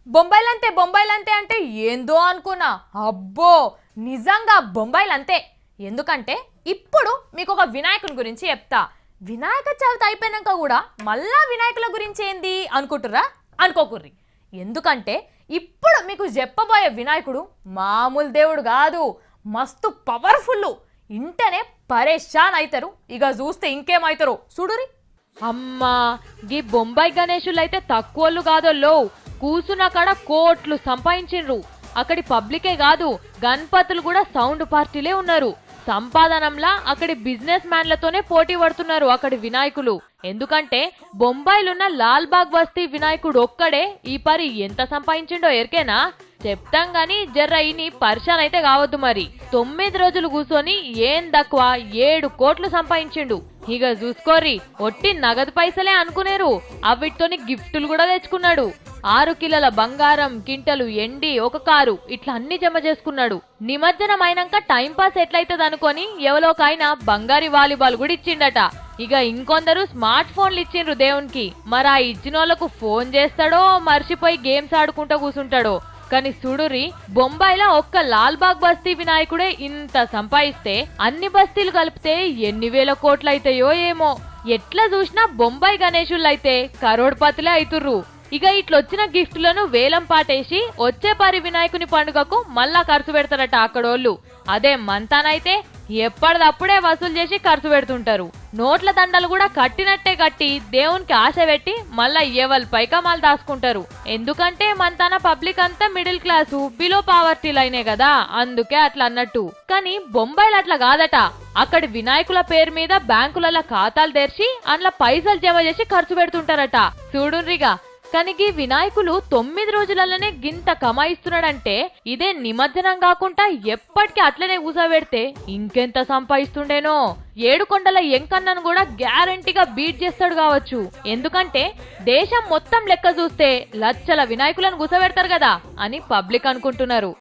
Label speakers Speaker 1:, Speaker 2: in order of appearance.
Speaker 1: బొంబాయిలంతే అంటే ఏందో అనుకున్నా. అబ్బో నిజంగా బొంబాయిలంతే. ఎందుకంటే ఇప్పుడు మీకు ఒక వినాయకుని గురించి చెప్తా. వినాయక చవితి అయిపోయినాక కూడా మళ్ళా వినాయకుల గురించి ఏంది అనుకుంటురా? అనుకోకుర్రి. ఎందుకంటే ఇప్పుడు మీకు చెప్పబోయే వినాయకుడు మామూలు దేవుడు కాదు, మస్తు పవర్ఫుల్. ఇంటనే పరేషాన్ అవుతారు. ఇక చూస్తే ఇంకేమవుతారు చూడురి.
Speaker 2: అమ్మా గీ బొంబాయి గణేశులైతే తక్కువళ్ళు కాదోల్లో, కూసున్న కాడ కోట్లు సంపాదించిండ్రు. అక్కడి పబ్లికే కాదు, గణపతులు కూడా సౌండ్ పార్టీలే ఉన్నారు. సంపాదనంలా అక్కడి బిజినెస్ మ్యాన్లతోనే పోటీ పడుతున్నారు అక్కడి వినాయకులు. ఎందుకంటే బొంబాయిలున్న లాల్బాగ్ బస్తీ వినాయకుడు ఒక్కడే ఈ పరి ఎంత సంపాదించిండో ఎరికేనా? చెప్తాం గాని జర్ర ఇని పరిశాన్ అయితే కావద్దు. మరి 9 రోజులు కూర్చొని ఏం తక్కువ 7 కోట్లు సంపాదించిండు. ఇక చూసుకోర్రి, ఒట్టి నగదు పైసలే అనుకునేరు. అవిటితోని గిఫ్టులు కూడా తెచ్చుకున్నాడు. 6 కిలోల బంగారం, కింటలు ఎండి, ఒక కారు, ఇట్లా అన్ని జమ చేసుకున్నాడు. నిమజ్జనం అయినాక టైంపాస్ ఎట్లయితుంది అనుకొని ఎవలోకైనా బంగారి వాలీబాల్ కూడా ఇచ్చిండట. ఇక ఇంకొందరు స్మార్ట్ ఫోన్లు ఇచ్చిండ్రు దేవునికి. మరి ఆ ఇచ్చిన వాళ్ళకు ఫోన్ చేస్తాడో మర్చిపోయి గేమ్స్ ఆడుకుంటూ కూర్చుంటాడో. కానీ చూడురి, బొంబాయిలో ఒక్క లాల్బాగ్ బస్తీ వినాయకుడే ఇంత సంపాదిస్తే అన్ని బస్తీలు కలిపితే ఎన్ని వేల కోట్లు అయితాయో ఏమో. ఎట్లా చూసినా బొంబాయి గణేశులైతే కరోడ్పతులే అవుతుర్రు. ఇక ఇట్లొచ్చిన గిఫ్టులను వేలం పాటేసి వచ్చే పరి వినాయకుని పండుగకు మళ్ళా ఖర్చు పెడతారట అక్కడోళ్ళు. అదే మంతానైతే ఎప్పటిదప్పుడే వసూలు చేసి ఖర్చు పెడుతుంటారు. నోట్ల దండలు కూడా కట్టినట్టే కట్టి దేవునికి ఆశ పెట్టి మళ్ళా ఎవరి పైకమాలు దాచుకుంటారు. ఎందుకంటే మంతాన పబ్లిక్ అంతా మిడిల్ క్లాసు, బిలో పావర్టీ లైనే కదా, అందుకే అట్లా అన్నట్టు. కానీ బొంబాయిలు అట్లా కాదట. అక్కడి వినాయకుల పేరు మీద బ్యాంకులలో ఖాతాలు తెరిచి అందులో పైసలు జమ చేసి ఖర్చు పెడుతుంటారట. చూడుర్రిగా. కానీ ఈ వినాయకులు 9 రోజులలోనే గింత కమాయిస్తున్నాడంటే ఇదే నిమజ్జనం కాకుండా ఎప్పటికీ అట్లనే కూసబెడితే ఇంకెంత సంపాదిస్తుండేనో. 7 కొండల ఎంకన్నను కూడా గ్యారంటీగా బీట్ చేస్తాడు కావచ్చు. ఎందుకంటే దేశం మొత్తం లెక్క చూస్తే లక్షల వినాయకులను కూసబెడతారు కదా అని పబ్లిక్ అనుకుంటున్నారు.